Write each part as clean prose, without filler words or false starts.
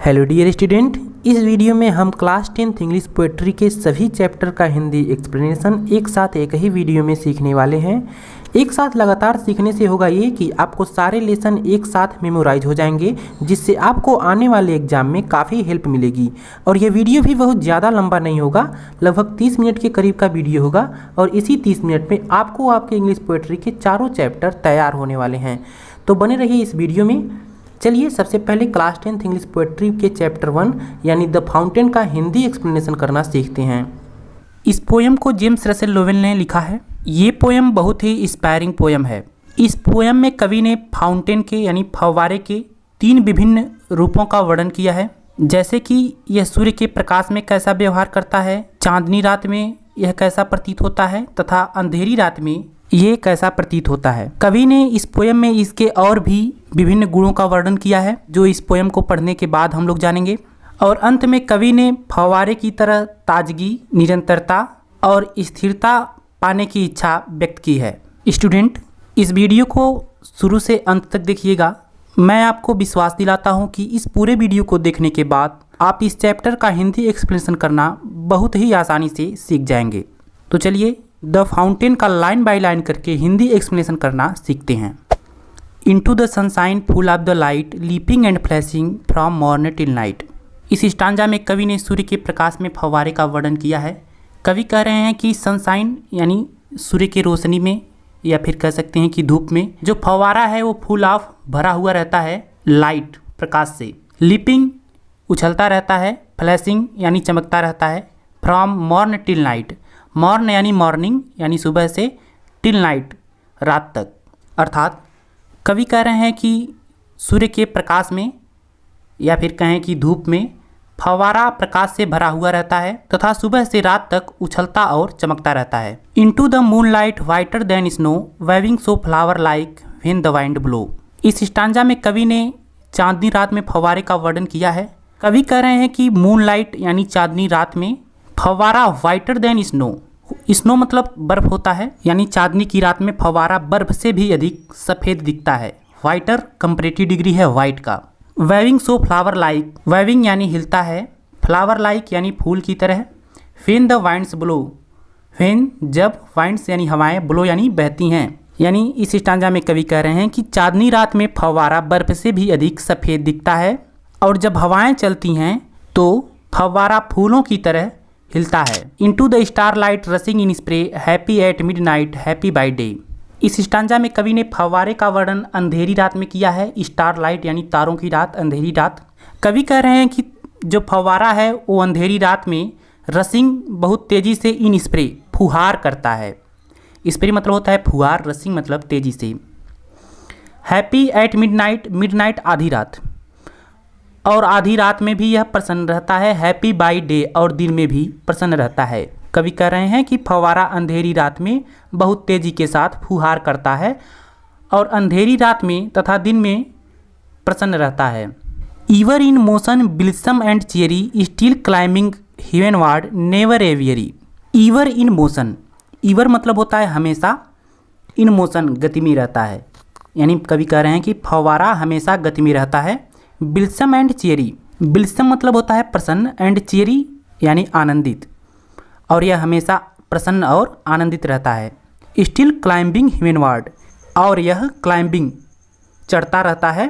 Hello dear student, इस video में हम क्लास 10th इंग्लिश पोएट्री के सभी चैप्टर का हिंदी एक्सप्लेनेशन एक साथ एक ही वीडियो में सीखने वाले हैं। एक साथ लगातार सीखने से होगा ये कि आपको सारे लेसन एक साथ मेमोराइज हो जाएंगे, जिससे आपको आने वाले एग्जाम में काफ़ी हेल्प मिलेगी। और ये वीडियो भी बहुत ज़्यादा लंबा नहीं होगा, लगभग 30 मिनट के करीब का वीडियो होगा और इसी 30 मिनट में आपको आपके इंग्लिश पोएट्री के चारों चैप्टर तैयार होने वाले हैं। तो बने रहिए इस वीडियो में। चलिए सबसे पहले क्लास 10th इंग्लिश पोएट्री के चैप्टर 1 यानी द फाउंटेन का हिंदी एक्सप्लेनेशन करना सीखते हैं। इस पोयम को जेम्स रसेल लोवेल ने लिखा है। ये पोयम बहुत ही इंस्पायरिंग पोयम है। इस पोयम में कवि ने फाउंटेन के यानी फव्वारे के 3 विभिन्न रूपों का वर्णन किया है, जैसे कि यह सूर्य के प्रकाश में कैसा व्यवहार करता है, चांदनी रात में यह कैसा प्रतीत होता है तथा अंधेरी रात में ये कैसा प्रतीत होता है। कवि ने इस पोयम में इसके और भी विभिन्न गुणों का वर्णन किया है, जो इस पोयम को पढ़ने के बाद हम लोग जानेंगे। और अंत में कवि ने फव्वारे की तरह ताजगी, निरंतरता और स्थिरता पाने की इच्छा व्यक्त की है। स्टूडेंट, इस वीडियो को शुरू से अंत तक देखिएगा। मैं आपको विश्वास दिलाता हूँ कि इस पूरे वीडियो को देखने के बाद आप इस चैप्टर का हिंदी एक्सप्लेनेशन करना बहुत ही आसानी से सीख जाएंगे। तो चलिए द फाउंटेन का लाइन बाय लाइन करके हिंदी एक्सप्लेनेशन करना सीखते हैं। Into the sunshine full of the light leaping and flashing from morning till night. इस स्टांजा में कवि ने सूर्य के प्रकाश में फव्वारे का वर्णन किया है। कवि कह रहे हैं कि सनशाइन यानी सूर्य की रोशनी में, या फिर कह सकते हैं कि धूप में जो फव्वारा है वो फुल ऑफ भरा हुआ रहता है लाइट प्रकाश से। लीपिंग उछलता रहता है, फ्लैशिंग यानी चमकता रहता है, from morn till night. Morn यानी मॉर्निंग यानी सुबह से, टिल नाइट रात तक। अर्थात कवि कह रहे हैं कि सूर्य के प्रकाश में या फिर कहें कि धूप में फव्वारा प्रकाश से भरा हुआ रहता है तथा सुबह से रात तक उछलता और चमकता रहता है। Into the moon light whiter than snow waving so flower like when the wind blow. इस स्टांजा में कवि ने चांदनी रात में फव्वारे का वर्णन किया है। कवि कह रहे हैं कि मून लाइट यानी चांदनी रात में फव्वारा वाइटर देन स्नो, स्नो मतलब बर्फ होता है, यानी चांदनी की रात में फव्वारा बर्फ से भी अधिक सफ़ेद दिखता है। वाइटर कंपैरेटिव डिग्री है वाइट का। Waving so flower like, waving यानी हिलता है, फ्लावर लाइक यानी फूल की तरह। When the winds blow, when जब, वाइंड्स यानी हवाएं, ब्लो यानी बहती हैं। यानी इस स्टांजा में कवि कह रहे हैं कि चांदनी रात में फव्वारा बर्फ से भी अधिक सफ़ेद दिखता है और जब हवाएं चलती हैं तो फव्वारा फूलों की तरह हिलता है। Into the star light रसिंग in spray happy at mid night happy by day. इस स्टांजा में कवि ने फव्वारे का वर्णन अंधेरी रात में किया है। स्टार लाइट यानी तारों की रात, अंधेरी रात। कवि कह रहे हैं कि जो फव्वारा है वो अंधेरी रात में रसिंग बहुत तेज़ी से इन स्प्रे फुहार करता है। स्प्रे मतलब होता है फुहार, रसिंग मतलब तेज़ी से। हैप्पी एट मिड नाइट आधी रात, और आधी रात में भी यह प्रसन्न रहता है। हैप्पी बाई डे, और दिन में भी प्रसन्न रहता है। कवि कह रहे हैं कि फव्वारा अंधेरी रात में बहुत तेज़ी के साथ फुहार करता है और अंधेरी रात में तथा दिन में प्रसन्न रहता है। Ever in motion blithesome and cherry still climbing heavenward never aweary. Ever in motion, ever मतलब होता है हमेशा, इन मोशन गति में रहता है। यानी कवि कह रहे हैं कि फव्वारा हमेशा गति में रहता है। ब्लिसम एंड चेरी, ब्लिसम मतलब होता है प्रसन्न, एंड चेरी यानी आनंदित, और यह हमेशा प्रसन्न और आनंदित रहता है। स्टिल क्लाइंबिंग हेवनवार्ड, और यह क्लाइंबिंग चढ़ता रहता है,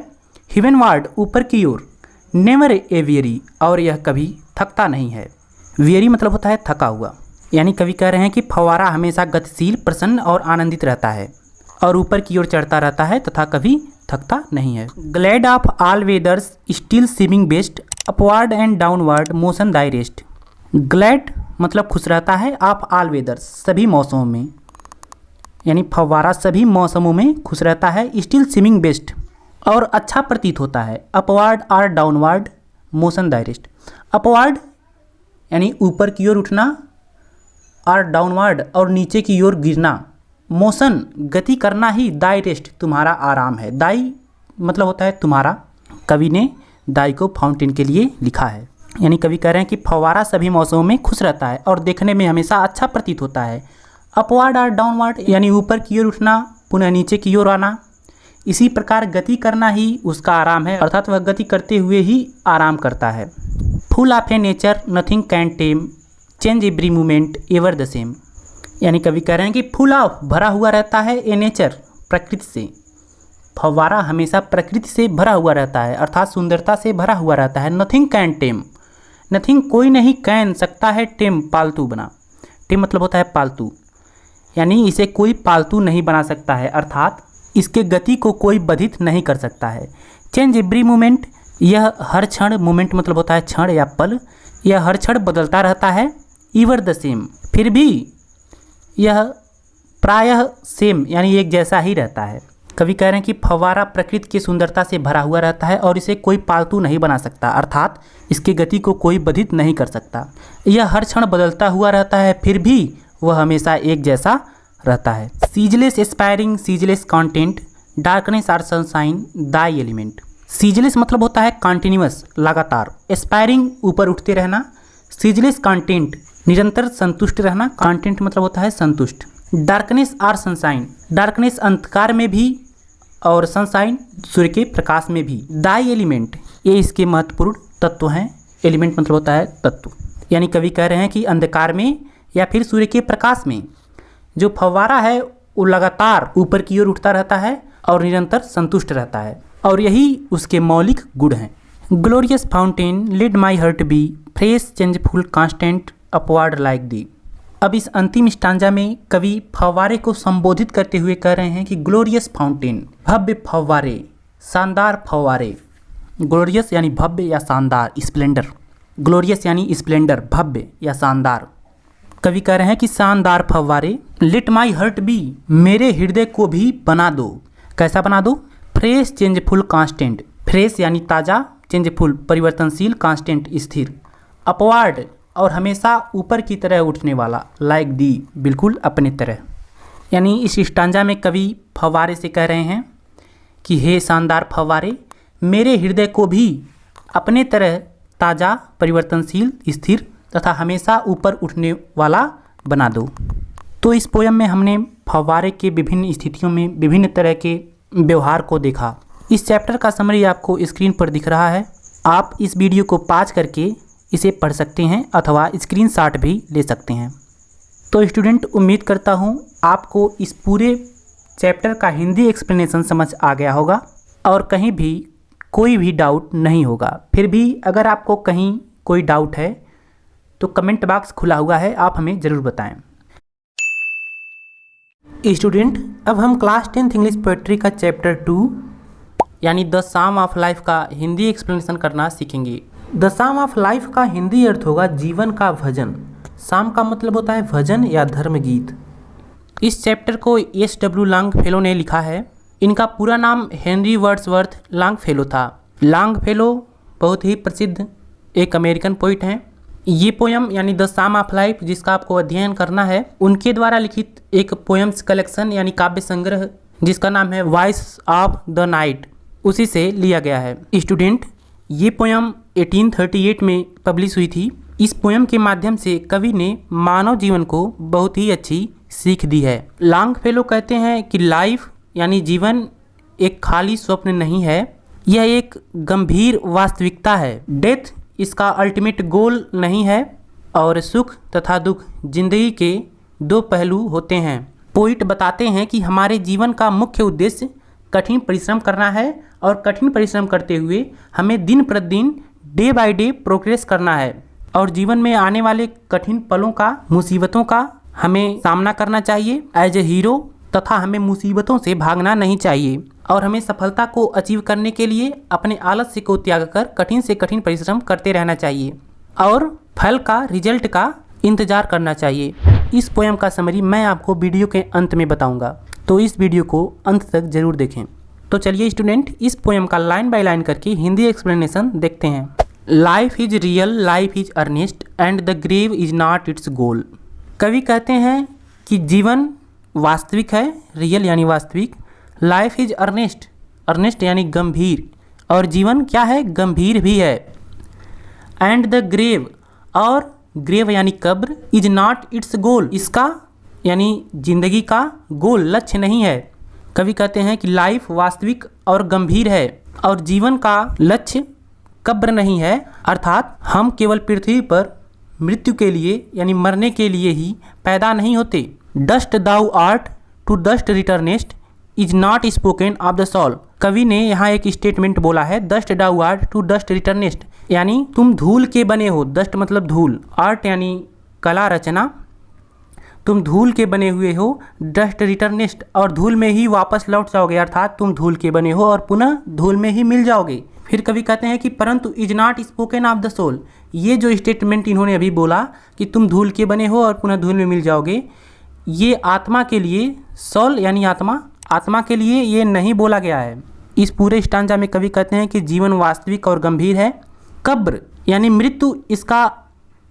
हेवनवार्ड ऊपर की ओर, नेवर ए वेरी, और यह कभी थकता नहीं है। वेरी मतलब होता है थका हुआ। यानी कवि कह रहे हैं कि फव्वारा हमेशा गतिशील, प्रसन्न और आनंदित रहता है और ऊपर की ओर चढ़ता रहता है तथा कभी थकता नहीं है। Glad of all weathers still swimming best upward and downward motion thy rest. Glad मतलब खुश रहता है, ऑफ ऑल वेदर्स सभी मौसमों में, यानी फव्वारा सभी मौसमों में खुश रहता है। स्टिल स्विमिंग बेस्ट और अच्छा प्रतीत होता है। अपवर्ड और downward motion thy rest. Upward यानी ऊपर की ओर उठना और डाउनवर्ड और नीचे की ओर गिरना। मोशन गति करना ही दाई रेस्ट तुम्हारा आराम है। दाई मतलब होता है तुम्हारा। कवि ने दाई को फाउंटेन के लिए लिखा है। यानी कवि कह रहे हैं कि फव्वारा सभी मौसमों में खुश रहता है और देखने में हमेशा अच्छा प्रतीत होता है। अपवर्ड और डाउनवर्ड यानी ऊपर की ओर उठना पुनः नीचे की ओर आना। इसी प्रकार गति करना ही उसका आराम है, अर्थात वह गति करते हुए ही आराम करता है। Full of A nature nothing can time, change every moment ever the same. यानी कवि कह रहे हैं कि फुल ऑफ भरा हुआ रहता है ए नेचर प्रकृति से, फव्वारा हमेशा प्रकृति से भरा हुआ रहता है, अर्थात सुंदरता से भरा हुआ रहता है। नथिंग कैन टेम, नथिंग कोई नहीं, कैन सकता है, टेम पालतू बना, टेम मतलब होता है पालतू, यानी इसे कोई पालतू नहीं बना सकता है, अर्थात इसके गति को कोई बाधित नहीं कर सकता है। चेंज एवरी मोमेंट, यह हर क्षण, मोमेंट मतलब होता है क्षण या पल, यह हर क्षण बदलता रहता है। ईवर द सेम, फिर भी यह प्रायः सेम यानी एक जैसा ही रहता है। कवि कह रहे हैं कि फव्वारा प्रकृति की सुंदरता से भरा हुआ रहता है और इसे कोई पालतू नहीं बना सकता, अर्थात इसकी गति को कोई बाधित नहीं कर सकता। यह हर क्षण बदलता हुआ रहता है, फिर भी वह हमेशा एक जैसा रहता है। Ceaseless aspiring, ceaseless content, darkness or sunshine thy element. Ceaseless मतलब होता है कंटिन्यूअस, लगातार। एस्पायरिंग ऊपर उठते रहना। सीजलेस कंटेंट निरंतर संतुष्ट रहना, कंटेंट मतलब होता है संतुष्ट। डार्कनेस आर सनशाइन, डार्कनेस अंधकार में भी और सनशाइन सूर्य के प्रकाश में भी। दाई एलिमेंट, ये इसके महत्वपूर्ण तत्व हैं। एलिमेंट मतलब होता है तत्व, यानी कवि कह रहे हैं कि अंधकार में या फिर सूर्य के प्रकाश में जो फव्वारा है वो लगातार ऊपर की ओर उठता रहता है और निरंतर संतुष्ट रहता है, और यही उसके मौलिक गुण हैं। Glorious fountain let my heart be fresh changeful constant upward like thee. अब इस अंतिम स्टांजा में कवि फव्वारे को संबोधित करते हुए कह रहे हैं कि ग्लोरियस फाउंटेन, भव्य फव्वारे, शानदार फव्वारे। ग्लोरियस यानी भव्य या शानदार, स्प्लेंडर। ग्लोरियस यानी स्प्लेंडर, भव्य या शानदार। कवि कह रहे हैं कि शानदार फव्वारे। लेट माई हार्ट बी, मेरे हृदय को भी बना दो। कैसा बना दो? फ्रेश चेंजफुल कांस्टेंट, फ्रेश यानी ताज़ा, चेंजफुल परिवर्तनशील, कांस्टेंट स्थिर, अपवार्ड और हमेशा ऊपर की तरह उठने वाला, लाइक दी बिल्कुल अपने तरह। यानी इस स्टांजा में कवि फव्वारे से कह रहे हैं कि हे शानदार फव्वारे, मेरे हृदय को भी अपने तरह ताज़ा, परिवर्तनशील, स्थिर तथा हमेशा ऊपर उठने वाला बना दो। तो इस पोयम में हमने फव्वारे के विभिन्न स्थितियों में विभिन्न तरह के व्यवहार को देखा। इस चैप्टर का समरी आपको स्क्रीन पर दिख रहा है। आप इस वीडियो को पॉज करके इसे पढ़ सकते हैं अथवा स्क्रीनशॉट भी ले सकते हैं। तो स्टूडेंट, उम्मीद करता हूँ आपको इस पूरे चैप्टर का हिंदी एक्सप्लेनेशन समझ आ गया होगा और कहीं भी कोई भी डाउट नहीं होगा। फिर भी अगर आपको कहीं कोई डाउट है तो कमेंट बॉक्स खुला हुआ है, आप हमें ज़रूर बताएं। स्टूडेंट, अब हम क्लास 10th इंग्लिश पोएट्री का चैप्टर 2 यानी द साम ऑफ लाइफ का हिंदी एक्सप्लेनेशन करना सीखेंगे। द साम ऑफ लाइफ का हिंदी अर्थ होगा जीवन का भजन। साम का मतलब होता है भजन या धर्म गीत। इस चैप्टर को S.W. लॉन्गफेलो ने लिखा है। इनका पूरा नाम हेनरी वर्ड्सवर्थ लॉन्गफेलो था। लॉन्गफेलो बहुत ही प्रसिद्ध एक अमेरिकन पोइट हैं। ये पोयम यानी द साम ऑफ लाइफ जिसका आपको अध्ययन करना है, उनके द्वारा लिखित एक पोयम्स कलेक्शन यानी काव्य संग्रह जिसका नाम है वॉइस ऑफ द नाइट, उसी से लिया गया है। स्टूडेंट, ये पोयम 1838 में पब्लिश हुई थी। इस पोयम के माध्यम से कवि ने मानव जीवन को बहुत ही अच्छी सीख दी है। लॉन्गफेलो कहते हैं कि लाइफ यानी जीवन एक खाली स्वप्न नहीं है, यह एक गंभीर वास्तविकता है। डेथ इसका अल्टीमेट गोल नहीं है और सुख तथा दुख जिंदगी के दो पहलू होते हैं। पोइट बताते हैं कि हमारे जीवन का मुख्य उद्देश्य कठिन परिश्रम करना है और कठिन परिश्रम करते हुए हमें दिन प्रतिदिन डे बाय डे प्रोग्रेस करना है और जीवन में आने वाले कठिन पलों का, मुसीबतों का हमें सामना करना चाहिए एज ए हीरो, तथा हमें मुसीबतों से भागना नहीं चाहिए और हमें सफलता को अचीव करने के लिए अपने आलस्य को त्याग कर कठिन से कठिन परिश्रम करते रहना चाहिए और फल का, रिजल्ट का इंतजार करना चाहिए। इस पोयम का समरी मैं आपको वीडियो के अंत में बताऊंगा, तो इस वीडियो को अंत तक जरूर देखें। तो चलिए स्टूडेंट, इस पोयम का लाइन बाय लाइन करके हिंदी एक्सप्लेनेशन देखते हैं। Life is real, life is earnest and the grave is not its goal. कवि कहते हैं कि जीवन वास्तविक है, रियल यानी वास्तविक, लाइफ इज अर्नेस्ट, अर्नेस्ट यानी गंभीर, और जीवन क्या है? गंभीर भी है। एंड द ग्रेव, और ग्रेव यानी कब्र, इज नॉट इट्स गोल, इसका यानी जिंदगी का गोल, लक्ष्य नहीं है। कवि कहते हैं कि लाइफ वास्तविक और गंभीर है और जीवन का लक्ष्य कब्र नहीं है, अर्थात हम केवल पृथ्वी पर मृत्यु के लिए यानी मरने के लिए ही पैदा नहीं होते। Dust thou art to dust returnest is not spoken of the soul. कवि ने यहाँ एक स्टेटमेंट बोला है, dust thou art to dust returnest, यानी तुम धूल के बने हो। डस्ट मतलब धूल, आर्ट यानी कला रचना, तुम धूल के बने हुए हो। डस्ट रिटर्नेस्ट, और धूल में ही वापस लौट जाओगे, अर्थात तुम धूल के बने हो और पुनः धूल में ही मिल जाओगे। फिर कवि कहते हैं कि परंतु is not spoken of the soul. ये जो स्टेटमेंट इन्होंने अभी बोला कि तुम धूल के बने हो और पुनः धूल में मिल जाओगे, ये आत्मा के लिए, सोल यानी आत्मा के लिए ये नहीं बोला गया है। इस पूरे स्टांजा में कवि कहते हैं कि जीवन वास्तविक और गंभीर है, कब्र यानी मृत्यु इसका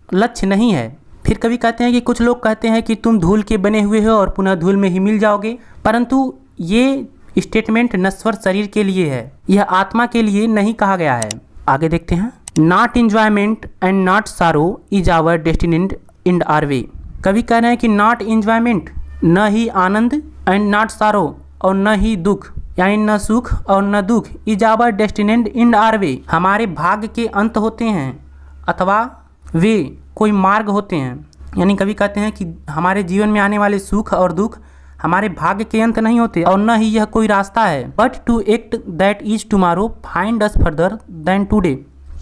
लक्ष्य नहीं है। फिर कवि कहते हैं कि कुछ लोग कहते हैं कि तुम धूल के बने हुए हो और पुनः धूल में ही मिल जाओगे, परंतु ये स्टेटमेंट नश्वर शरीर के लिए है, यह आत्मा के लिए नहीं कहा गया है। आगे देखते हैं। Not enjoyment and not sorrow is our destined in our way. कवि कह रहे हैं कि नॉट एंजॉयमेंट, न ही आनंद, एंड नॉट सारो, और न ही दुख, यानी न सुख और न दुख, is our destined in our way, हमारे भाग्य के अंत होते हैं, अथवा वे कोई मार्ग होते हैं। यानी कवि कहते हैं कि हमारे जीवन में आने वाले सुख और दुख हमारे भाग्य के अंत नहीं होते और न ही यह कोई रास्ता है। But to act that each tomorrow find us further than today.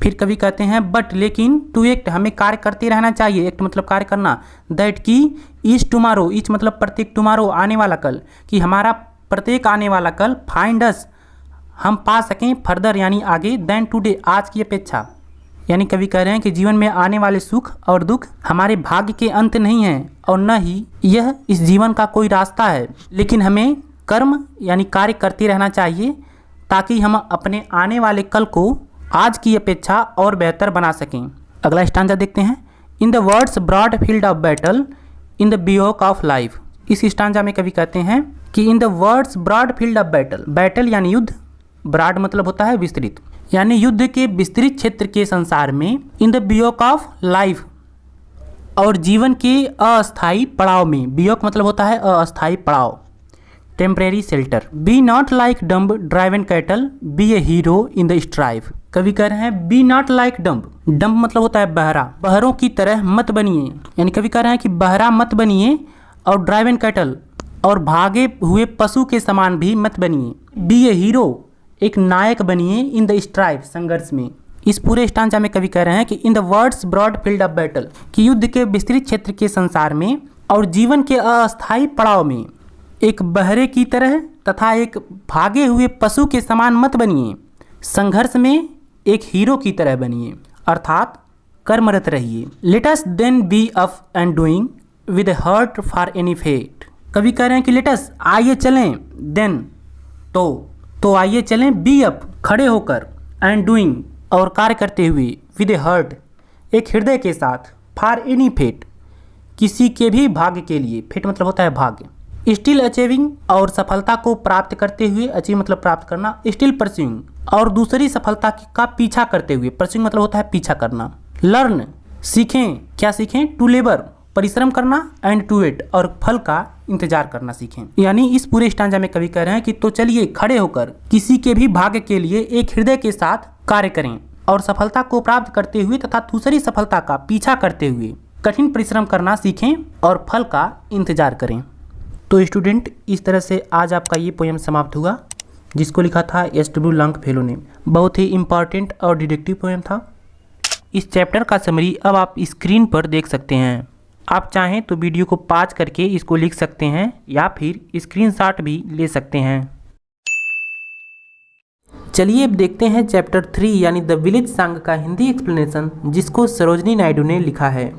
फिर कवि कहते हैं बट लेकिन, टू एक्ट हमें कार्य करते रहना चाहिए, एक्ट मतलब कार्य करना, दैट की इज टुमारो, इच मतलब प्रत्येक, टुमारो आने वाला कल, कि हमारा प्रत्येक आने वाला कल, फाइंड अस हम पा सकें, फर्दर यानी आगे, देन टुडे आज की अपेक्षा। यानी कवि कह रहे हैं कि जीवन में आने वाले सुख और दुख हमारे भाग्य के अंत नहीं हैं और न ही यह इस जीवन का कोई रास्ता है, लेकिन हमें कर्म यानी कार्य करते रहना चाहिए ताकि हम अपने आने वाले कल को आज की अपेक्षा और बेहतर बना सकें। अगला स्टांजा देखते हैं। In the world's broad field of battle in the bivouac of life. इस स्टांजा में कवि कहते हैं कि in the world's broad field of battle, battle यानी युद्ध, ब्रॉड मतलब होता है विस्तृत, यानी युद्ध के विस्तृत क्षेत्र के संसार में, इन द बियोक ऑफ लाइफ, और जीवन के अस्थायी पड़ाव में, बियोक मतलब होता है अस्थायी पड़ाव, temporary shelter. Be not like dumb driven cattle, be a hero in the strife. कवि कह रहे हैं be not like dumb, dumb मतलब होता है बहरा, बहरों की तरह मत बनिए, यानी कवि कह रहे हैं कि बहरा मत बनिए, और ड्राइवन कैटल और भागे हुए पशु के समान भी मत बनिए। बी ए हीरो, एक नायक बनिए, इन द स्ट्राइव, संघर्ष में। इस पूरे स्टांजा में कवि कह रहे हैं कि in the world's broad field of battle, कि युद्ध के विस्तृत क्षेत्र के संसार में और जीवन के अस्थायी पड़ाव में एक बहरे की तरह तथा एक भागे हुए पशु के समान मत बनिए, संघर्ष में एक हीरो की तरह बनिए, अर्थात कर्मरत रहिए। Let us then be up and doing with heart for any fate. कवि कह रहे हैं कि लेट अस, आइए चलें, देन तो आइए चलें, बी अप खड़े होकर, एंड डूइंग और कार्य करते हुए, विद ए हर्ट एक हृदय के साथ, फॉर एनी फेट किसी के भी भाग्य के लिए, फेट मतलब होता है भाग्य, स्टिल अचीविंग और सफलता को प्राप्त करते हुए, अचीव मतलब प्राप्त करना, स्टिल परस्यूइंग और दूसरी सफलता का पीछा करते हुए, परस्यूइंग मतलब होता है पीछा करना। लर्न सीखें, क्या सीखें, टू लेबर परिश्रम करना, एंड टू वेट और फल का इंतजार करना सीखें। यानी इस पूरे स्टांजा में कवि कह रहे हैं कि तो चलिए खड़े होकर किसी के भी भाग्य के लिए एक हृदय के साथ कार्य करें और सफलता को प्राप्त करते हुए तथा दूसरी सफलता का पीछा करते हुए कठिन परिश्रम करना सीखें और फल का इंतजार करें। तो स्टूडेंट, इस तरह से आज आपका ये पोएम समाप्त हुआ, जिसको लिखा था एस.डब्ल्यू. लॉन्गफेलो ने। बहुत ही इम्पॉर्टेंट और डिडक्टिव पोएम था। इस चैप्टर का समरी अब आप स्क्रीन पर देख सकते हैं। आप चाहें तो वीडियो को पॉज करके इसको लिख सकते हैं या फिर स्क्रीनशॉट भी ले सकते हैं। चलिए अब देखते हैं चैप्टर 3 यानी द विलेज सॉन्ग का हिंदी एक्सप्लेनेशन, जिसको सरोजिनी नायडू ने लिखा है।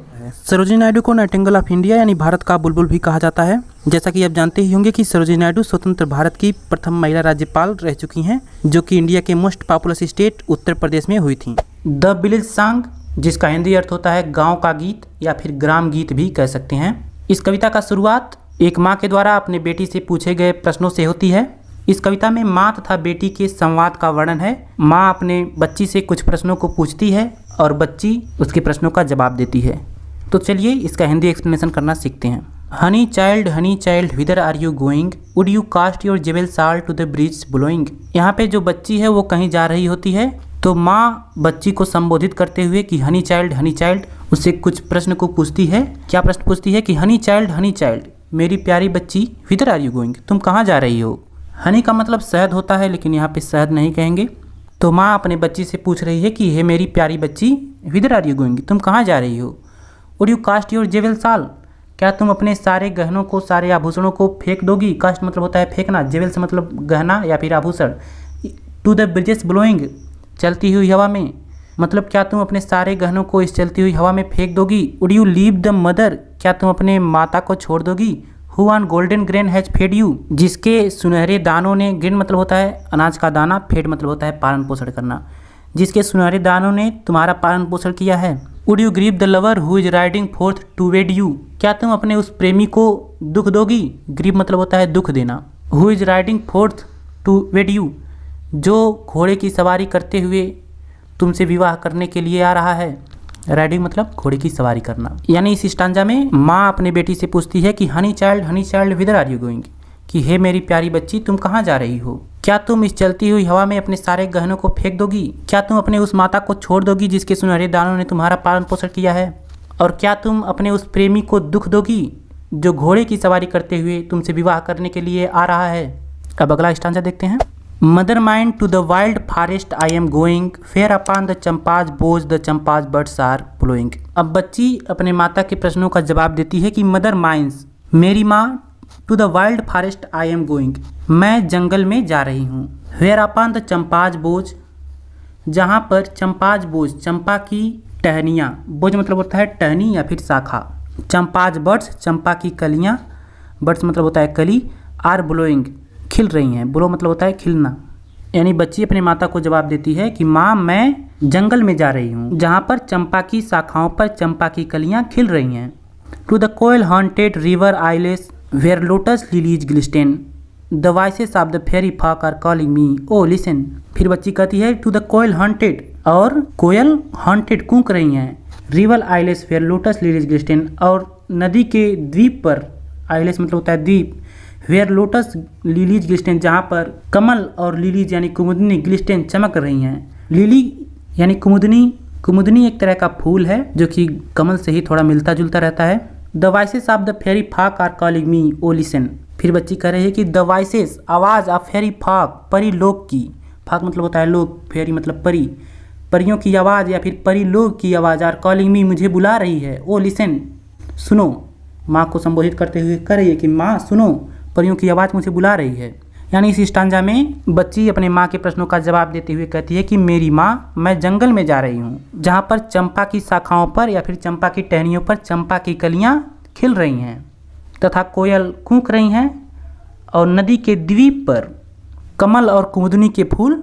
सरोजिनी नायडू को नाइटिंगेल ऑफ इंडिया यानी भारत का बुलबुल भी कहा जाता है। जैसा कि आप जानते ही होंगे कि सरोजिनी नायडू स्वतंत्र भारत की प्रथम महिला राज्यपाल रह चुकी हैं, जो कि इंडिया के most populous state Uttar Pradesh में हुई थी। द विलेज सॉन्ग, जिसका हिंदी अर्थ होता है गांव का गीत या फिर ग्राम गीत भी कह सकते हैं। इस कविता का शुरुआत एक माँ के द्वारा अपने बेटी से पूछे गए प्रश्नों से होती है। इस कविता में माँ तथा बेटी के संवाद का वर्णन है। माँ अपने बच्ची से कुछ प्रश्नों को पूछती है और बच्ची उसके प्रश्नों का जवाब देती है। तो चलिए इसका हिंदी एक्सप्लेनेशन करना सीखते हैं। Honey child whither are you going, would you cast your jewels all to the breeze blowing. यहाँ पे जो बच्ची है वो कहीं जा रही होती है, तो माँ बच्ची को संबोधित करते हुए कि हनी चाइल्ड उससे कुछ प्रश्न को पूछती है। क्या प्रश्न पूछती है कि हनी चाइल्ड मेरी प्यारी बच्ची, विदर आर यू गोइंग, तुम कहाँ जा रही हो। हनी का मतलब शहद होता है, लेकिन यहाँ पे शहद नहीं कहेंगे। तो माँ अपने बच्ची से पूछ रही है कि हे मेरी प्यारी बच्ची, विदर आर यू गोइंग, तुम कहाँ जा रही हो। Would you cast your jewels all, क्या तुम अपने सारे गहनों को, सारे आभूषणों को फेंक दोगी। कास्ट मतलब होता है फेंकना, जेवल्स मतलब गहना या फिर आभूषण। टू द ब्रिजेस ब्लोइंग, चलती हुई हवा में, मतलब क्या तुम अपने सारे गहनों को इस चलती हुई हवा में फेंक दोगी। Would you leave the mother, क्या तुम अपने माता को छोड़ दोगी। Who on golden grain has fed you, जिसके सुनहरे दानों ने, ग्रेन मतलब होता है अनाज का दाना, फेड मतलब होता है पालन पोषण करना, जिसके सुनहरे दानों ने तुम्हारा पालन पोषण किया है। Would you grieve the lover who is riding forth to wed you, क्या तुम अपने उस प्रेमी को दुख दोगी। ग्रीव मतलब होता है दुख देना। Who is riding forth to wed you, जो घोड़े की सवारी करते हुए तुमसे विवाह करने के लिए आ रहा है। राइडिंग मतलब घोड़े की सवारी करना। यानी इस स्टांजा में माँ अपने बेटी से पूछती है कि honey child whither are you going, कि हे मेरी प्यारी बच्ची, तुम कहाँ जा रही हो। क्या तुम इस चलती हुई हवा में अपने सारे गहनों को फेंक दोगी। क्या तुम अपने उस माता को छोड़ दोगी जिसके सुनहरे दानों ने तुम्हारा पालन पोषण किया है। और क्या तुम अपने उस प्रेमी को दुख दोगी जो घोड़े की सवारी करते हुए तुमसे विवाह करने के लिए आ रहा है। अब अगला स्टांजा देखते हैं। Mother mine to the wild forest I am going, fair upon the champas boughs the champas birds are blowing. अब बच्ची अपने माता के प्रश्नों का जवाब देती है कि मदर माइंड्स, मेरी माँ, to the wild forest I am going, मैं जंगल में जा रही हूँ। वेयर अपॉन द चंपाज बोझ, जहाँ पर चंपाज बोझ, चंपा की टहनियाँ, बोझ मतलब होता है टहनी या फिर शाखा, चंपाज बर्ड्स, चंपा की कलियाँ, बर्ड्स मतलब होता है कली, आर ब्लोइंग, खिल रही हैं। ब्लो मतलब होता है खिलना। यानी बच्ची अपने माता को जवाब देती है कि माँ, मैं जंगल में जा रही हूँ जहाँ पर चंपा की शाखाओं पर चंपा की कलियाँ खिल रही हैं। To the koel haunted river isles where lotus lilies glisten, the voices of the fairy folk are calling me, O listen. फिर बच्ची कहती है टू द कोयल हॉन्टेड, और कोयल हॉन्टेड कूक रही हैं, river isles where lotus lilies glisten, और नदी के द्वीप पर, आइलेस मतलब होता है द्वीप, वेयर लोटस लिलीज ग्लिस्टेन, जहाँ पर कमल और लिलीज यानी कुमुदनी, ग्लिस्टेन चमक रही हैं। लिली यानी कुमुदनी एक तरह का फूल है जो कि कमल से ही थोड़ा मिलता जुलता रहता है। The voices of the fairy folk are calling me, O listen. फिर बच्ची कह रही है कि द वॉइसेस, आवाज़, ऑफ फेरी फॉक, परी लोक की, फॉक मतलब होता है लोक, फेरी मतलब परी, परियों की आवाज़ या फिर परी लोक की आवाज़, आर कॉलिंग मी, मुझे बुला रही है, ओ लिसन, सुनो। माँ को संबोधित करते हुए कह रही है कि माँ सुनो, परियों की आवाज़ मुझे बुला रही है। यानी इस स्टांजा में बच्ची अपने माँ के प्रश्नों का जवाब देते हुए कहती है कि मेरी माँ, मैं जंगल में जा रही हूँ जहाँ पर चंपा की शाखाओं पर या फिर चंपा की टहनियों पर चंपा की कलियाँ खिल रही हैं तथा कोयल कूक रही हैं, और नदी के द्वीप पर कमल और कुमुदनी के फूल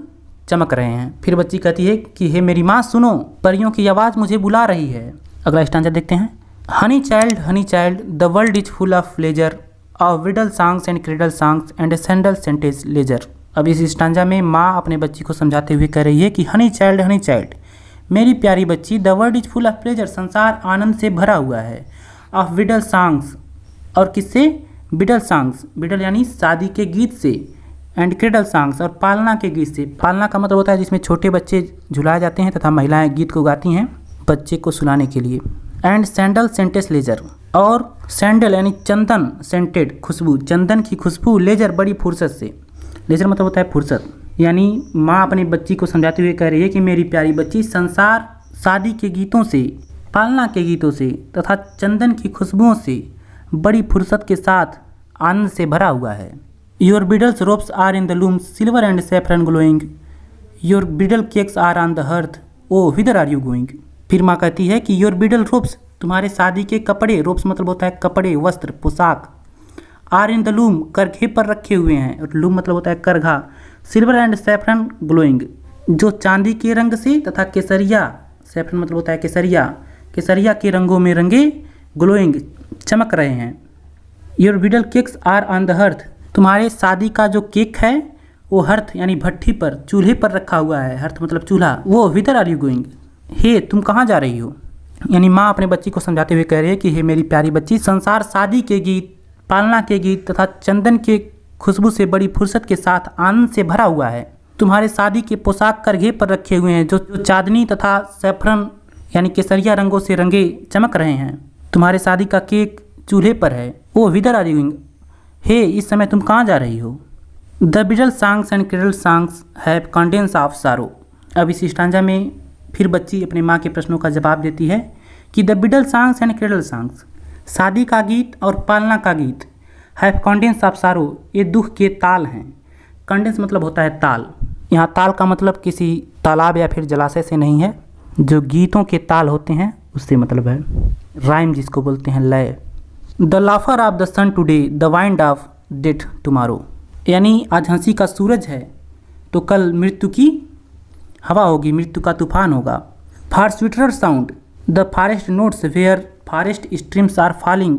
चमक रहे हैं। फिर बच्ची कहती है कि हे मेरी माँ सुनो, परियों की आवाज़ मुझे बुला रही है। अगला स्टांजा देखते हैं। Honey child the world is full of leisure, of bridal songs and cradle songs and sandal scented leisure. अब इस स्टांजा में माँ अपने बच्ची को समझाते हुए कह रही है कि हनी चाइल्ड, मेरी प्यारी बच्ची, the world is full of pleasure, संसार आनंद से भरा हुआ है। ऑफ विडल सॉन्ग्स, और किससे, बिडल सॉन्ग्स, बिडल यानी शादी के गीत से, एंड क्रिडल सॉन्ग्स, और पालना के गीत से। पालना का मतलब होता है जिसमें छोटे बच्चे झुलाए जाते हैं तथा महिलाएं गीत को गाती हैं बच्चे को सुलाने के लिए। एंड सैंडल सेंटेज लेजर, और सैंडल यानी चंदन, सेंटेड खुशबू, चंदन की खुशबू, लेजर बड़ी फुर्सत से, लेजर मतलब होता है फुर्सत। यानी माँ अपनी बच्ची को समझाते हुए कह रही है कि मेरी प्यारी बच्ची, संसार शादी के गीतों से, पालना के गीतों से तथा चंदन की खुशबुओं से बड़ी फुर्सत के साथ आनंद से भरा हुआ है। Your bridal robes are in the looms, silver and saffron glowing, your bridal cakes are on the hearth, O whither are you going. फिर माँ कहती है कि योर बिडल रोप्स, तुम्हारे शादी के कपड़े, रोप्स मतलब होता है कपड़े, वस्त्र, पोशाक, आर इन द लूम, करघे पर रखे हुए हैं, और लूम मतलब होता है करघा, सिल्वर एंड सैफरन ग्लोइंग, जो चांदी के रंग से तथा केसरिया, सैफरन मतलब होता है केसरिया, केसरिया के रंगों में रंगे, ग्लोइंग चमक रहे हैं। Your bridal cakes are on the hearth, तुम्हारे शादी का जो केक है वो हर्थ यानी भट्ठी पर, चूल्हे पर रखा हुआ है, हर्थ मतलब चूल्हा, वो विदर आर यू गोइंग, हे तुम कहाँ जा रही हो। यानी माँ अपने बच्ची को समझाते हुए कह रही है कि हे मेरी प्यारी बच्ची, संसार शादी के गीत, पालना के गीत तथा चंदन के खुशबू से बड़ी फुर्सत के साथ आनंद से भरा हुआ है। तुम्हारे शादी के पोशाक करघे पर रखे हुए हैं जो चांदनी तथा सैफरन यानी केसरिया रंगों से रंगे चमक रहे हैं। तुम्हारे शादी का केक चूल्हे पर है। ओ विदर आर यू? हे, इस समय तुम कहाँ जा रही हो? The bridal songs and cradle songs have cadences of sorrow. अब इस स्टांजा में फिर बच्ची अपने माँ के प्रश्नों का जवाब देती है कि the bridal songs and cradle songs, शादी का गीत और पालना का गीत, हैव कंटेंस ऑफ सारो, ये दुख के ताल हैं। कंडेंस मतलब होता है ताल। यहाँ ताल का मतलब किसी तालाब या फिर जलाशय से नहीं है, जो गीतों के ताल होते हैं उससे मतलब है। राइम जिसको बोलते हैं लय। The laughter of the sun today, the wind of death tomorrow, यानी आज हंसी का सूरज है तो कल मृत्यु की हवा होगी, मृत्यु का तूफान होगा। Far sweeter sound the forest notes where forest streams are falling,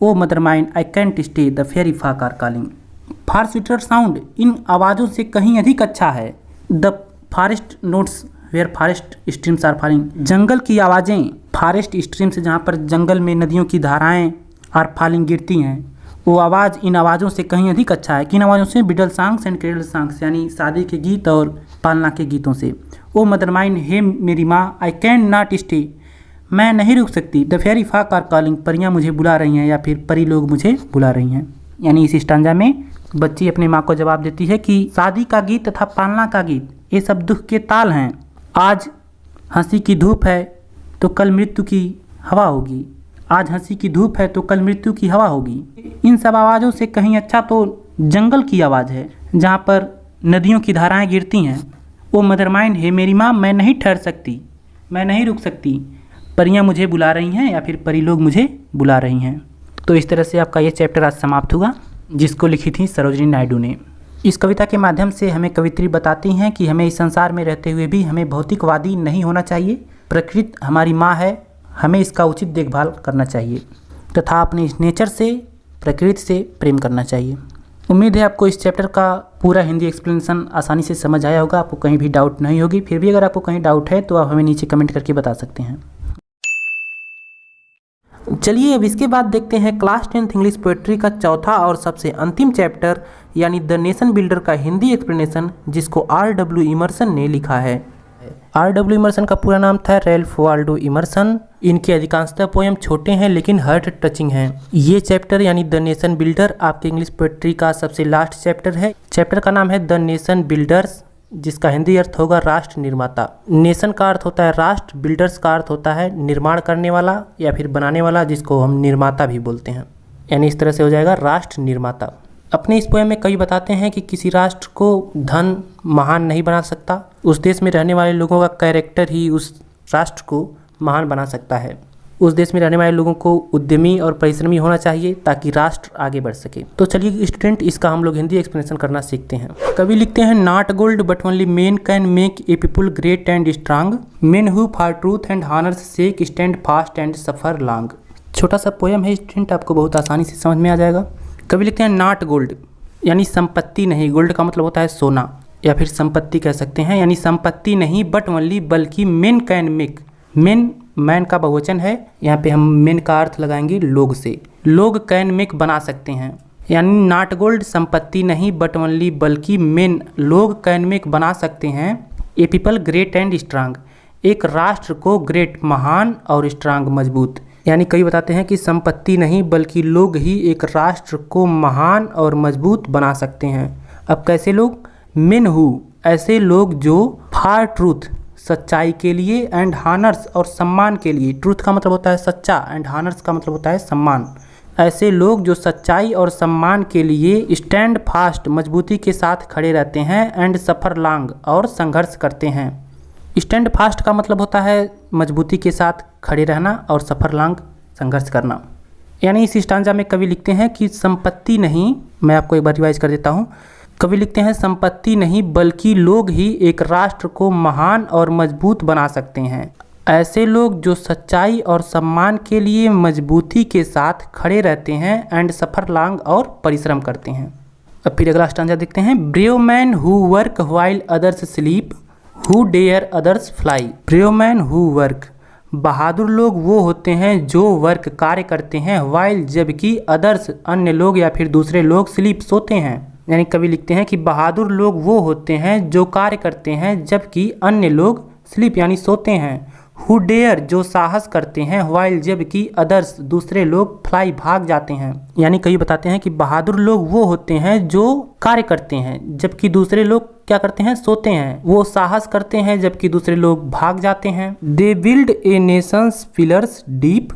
O mother mine I can't stay the fairy folk are calling. Far sweeter sound, इन आवाज़ों से कहीं अधिक अच्छा है। The forest notes where forest streams are falling, जंगल की आवाज़ें, फॉरेस्ट स्ट्रीम्स जहाँ पर जंगल में नदियों की धाराएं आर फॉलिंग गिरती हैं, वो आवाज़ इन आवाज़ों से कहीं अधिक अच्छा है। किन आवाज़ों से? बिडल सॉन्ग्स एंड क्रेडल सॉन्ग्स, यानी शादी के गीत और पालना के गीतों से। ओ मदर माइंड, हे मेरी माँ, आई कैन नॉट स्टे, मैं नहीं रुक सकती। The fairy folk are calling, परियाँ मुझे बुला रही हैं या फिर परी लोग मुझे बुला रही हैं। यानी इस स्टांजा में बच्ची अपनी माँ को जवाब देती है कि शादी का गीत तथा पालना का गीत ये सब दुख के ताल हैं। आज हंसी की धूप है तो कल मृत्यु की हवा होगी, आज हंसी की धूप है तो कल मृत्यु की हवा होगी। इन सब आवाज़ों से कहीं अच्छा तो जंगल की आवाज़ है जहाँ पर नदियों की धाराएं गिरती हैं। ओ मदर माइंड, हे मेरी माँ, मैं नहीं ठहर सकती, मैं नहीं रुक सकती, परियां मुझे बुला रही हैं या फिर परी लोग मुझे बुला रही हैं। तो इस तरह से आपका ये चैप्टर आज समाप्त हुआ, जिसको लिखी थी सरोजिनी नायडू ने। इस कविता के माध्यम से हमें कवित्री बताती हैं कि हमें इस संसार में रहते हुए भी हमें भौतिकवादी नहीं होना चाहिए। प्रकृति हमारी माँ है, हमें इसका उचित देखभाल करना चाहिए तथा अपने इस नेचर से, प्रकृति से प्रेम करना चाहिए। उम्मीद है आपको इस चैप्टर का पूरा हिंदी एक्सप्लेनेशन आसानी से समझ आया होगा, आपको कहीं भी डाउट नहीं होगी। फिर भी अगर आपको कहीं डाउट है तो आप हमें नीचे कमेंट करके बता सकते हैं। चलिए अब इसके बाद देखते हैं क्लास 10th इंग्लिश पोएट्री का चौथा और सबसे अंतिम चैप्टर यानी द नेशन बिल्डर का हिंदी एक्सप्लेनेशन, जिसको R.W. इमर्सन ने लिखा है। R.W. इमर्सन का पूरा नाम था रैल्फ वाल्डो इमर्सन। इनके अधिकांशतः पोएम छोटे हैं लेकिन हार्ट टचिंग हैं। ये चैप्टर यानी द नेशन बिल्डर आपके इंग्लिश पोएट्री का सबसे लास्ट चैप्टर है। चैप्टर का नाम है द नेशन बिल्डर्स, जिसका हिंदी अर्थ होगा राष्ट्र निर्माता। नेशन का अर्थ होता है राष्ट्र, बिल्डर्स का अर्थ होता है निर्माण करने वाला या फिर बनाने वाला, जिसको हम निर्माता भी बोलते हैं। यानी इस तरह से हो जाएगा राष्ट्र निर्माता। अपने इस पोएम में कवि बताते हैं कि किसी राष्ट्र को धन महान नहीं बना सकता, उस देश में रहने वाले लोगों का कैरेक्टर ही उस राष्ट्र को महान बना सकता है। उस देश में रहने वाले लोगों को उद्यमी और परिश्रमी होना चाहिए ताकि राष्ट्र आगे बढ़ सके। तो चलिए स्टूडेंट, इसका हम लोग हिंदी एक्सप्लेनेशन करना सीखते हैं। कवि लिखते हैं, not gold but only men can make a people great and strong, men who for truth and honour's sake stand fast and suffer long. छोटा सा पोएम है स्टूडेंट, आपको बहुत आसानी से समझ में आ जाएगा। कवि लिखते हैं नॉट गोल्ड यानी संपत्ति नहीं, गोल्ड का मतलब होता है सोना या फिर संपत्ति कह सकते हैं, यानी संपत्ति नहीं, बट ओनली बल्कि main can make, main man का बहुवचन है, यहाँ पे हम मेन का अर्थ लगाएंगे लोग से, लोग कैन मेक बना सकते हैं। यानी नॉट गोल्ड संपत्ति नहीं, बट ओनली बल्कि मेन लोग कैन मेक बना सकते हैं, ए पीपल ग्रेट एंड स्ट्रांग, एक राष्ट्र को ग्रेट महान और स्ट्रांग मजबूत। यानी कई बताते हैं कि संपत्ति नहीं बल्कि लोग ही एक राष्ट्र को महान और मजबूत बना सकते हैं। अब कैसे लोग? मेन हु, ऐसे लोग जो फॉर ट्रूथ सच्चाई के लिए, एंड हॉनर्स और सम्मान के लिए, ट्रूथ का मतलब होता है सच्चा एंड हॉनर्स का मतलब होता है सम्मान, ऐसे लोग जो सच्चाई और सम्मान के लिए स्टैंड फास्ट मजबूती के साथ खड़े रहते हैं, एंड सफर लॉन्ग और संघर्ष करते हैं। स्टैंड फास्ट का मतलब होता है मजबूती के साथ खड़े रहना और सफर लॉन्ग संघर्ष करना। यानी इस स्टांजा में कवि लिखते हैं कि संपत्ति नहीं, मैं आपको एक बार रिवाइज कर देता हूँ। कवि लिखते हैं संपत्ति नहीं बल्कि लोग ही एक राष्ट्र को महान और मजबूत बना सकते हैं, ऐसे लोग जो सच्चाई और सम्मान के लिए मजबूती के साथ खड़े रहते हैं, एंड सफर लॉन्ग और परिश्रम करते हैं। अब फिर अगला स्टांजा देखते हैं, brave men who work while others sleep, who dare others fly. Brave men who work बहादुर लोग वो होते हैं जो वर्क कार्य करते हैं, वाइल जबकि अदर्स अन्य लोग या फिर दूसरे लोग स्लीप सोते हैं। यानी कवि लिखते हैं कि बहादुर लोग वो होते हैं जो कार्य करते हैं जबकि अन्य लोग स्लीप यानी सोते हैं। हु डेयर जो साहस करते हैं, वाइल जबकि अदर्स दूसरे लोग फ्लाई भाग जाते हैं। यानी कई बताते हैं कि बहादुर लोग वो होते हैं जो कार्य करते हैं जबकि दूसरे लोग क्या करते हैं, सोते हैं। वो साहस करते हैं जबकि दूसरे लोग भाग जाते हैं। They build a nations pillars deep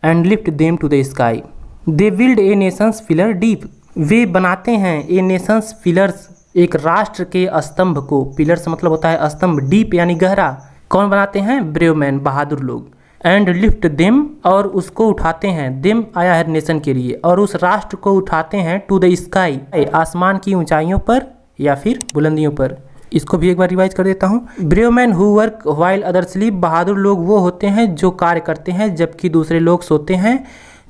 and lift them to the sky. They build a nations pillar deep, वे बनाते हैं ए नेशंस पिलर्स एक राष्ट्र के स्तंभ को। पिलर्स मतलब होता है स्तंभ, डीप यानी गहरा। कौन बनाते हैं, ब्रेव मैन बहादुर लोग। एंड लिफ्ट देम और उसको उठाते हैं, देम आया है नेशन के लिए, और उस राष्ट्र को उठाते हैं टू द स्काई आसमान की ऊंचाइयों पर या फिर बुलंदियों पर। इसको भी एक बार रिवाइज कर देता हूँ। Brave men who work while other sleep, बहादुर लोग वो होते हैं जो कार्य करते हैं जबकि दूसरे लोग सोते हैं,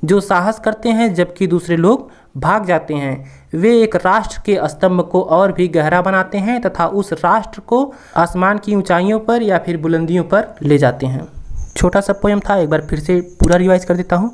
जो साहस करते हैं जबकि दूसरे लोग भाग जाते हैं। वे एक राष्ट्र के स्तंभ को और भी गहरा बनाते हैं तथा उस राष्ट्र को आसमान की ऊंचाइयों पर या फिर बुलंदियों पर ले जाते हैं। छोटा सा पोयम था, एक बार फिर से पूरा रिवाइज कर देता हूँ।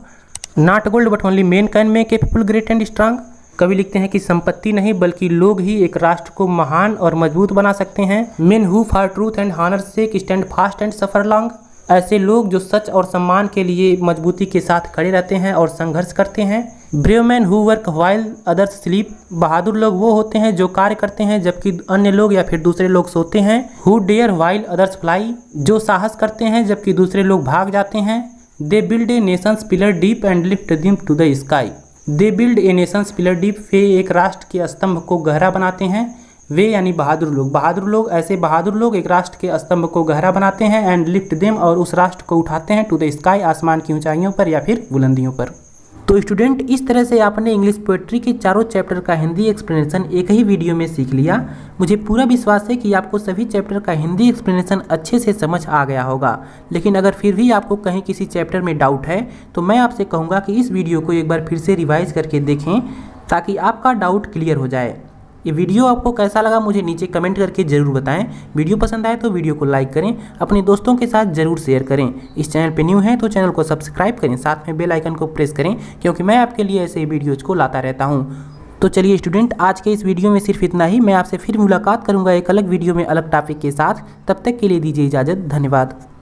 Not gold but only man can make A people great and strong. कवि लिखते हैं कि संपत्ति नहीं बल्कि लोग ही एक राष्ट्र को महान और मजबूत बना सकते हैं। Men who for truth and honour sake stand fast and suffer long. ऐसे लोग जो सच और सम्मान के लिए मजबूती के साथ खड़े रहते हैं और संघर्ष करते हैं। Brave men who work while others sleep, बहादुर लोग वो होते हैं जो कार्य करते हैं जबकि अन्य लोग या फिर दूसरे लोग सोते हैं। Who dare while others fly, जो साहस करते हैं जबकि दूसरे लोग भाग जाते हैं। They build a nations pillar deep and lift them to the sky. They build a nations pillar deep, वे एक राष्ट्र के स्तंभ को गहरा बनाते हैं। वे यानी बहादुर लोग, बहादुर लोग ऐसे बहादुर लोग एक राष्ट्र के स्तंभ को गहरा बनाते हैं। एंड लिफ्ट देम और उस राष्ट्र को उठाते हैं टू द स्काई आसमान की ऊंचाइयों पर या फिर बुलंदियों पर। तो स्टूडेंट, इस तरह से आपने इंग्लिश पोएट्री के चारों चैप्टर का हिंदी एक्सप्लेनेशन एक ही वीडियो में सीख लिया। मुझे पूरा विश्वास है कि आपको सभी चैप्टर का हिंदी एक्सप्लेनेशन अच्छे से समझ आ गया होगा। लेकिन अगर फिर भी आपको कहीं किसी चैप्टर में डाउट है तो मैं आपसे कहूँगा कि इस वीडियो को एक बार फिर से रिवाइज करके देखें ताकि आपका डाउट क्लियर हो जाए। ये वीडियो आपको कैसा लगा मुझे नीचे कमेंट करके ज़रूर बताएं। वीडियो पसंद आए तो वीडियो को लाइक करें, अपने दोस्तों के साथ ज़रूर शेयर करें। इस चैनल पे न्यू हैं तो चैनल को सब्सक्राइब करें, साथ में बेल आइकन को प्रेस करें क्योंकि मैं आपके लिए ऐसे वीडियोज़ को लाता रहता हूँ। तो चलिए स्टूडेंट, आज के इस वीडियो में सिर्फ इतना ही। मैं आपसे फिर मुलाकात करूँगा एक अलग वीडियो में अलग टॉपिक के साथ। तब तक के लिए दीजिए इजाज़त। धन्यवाद।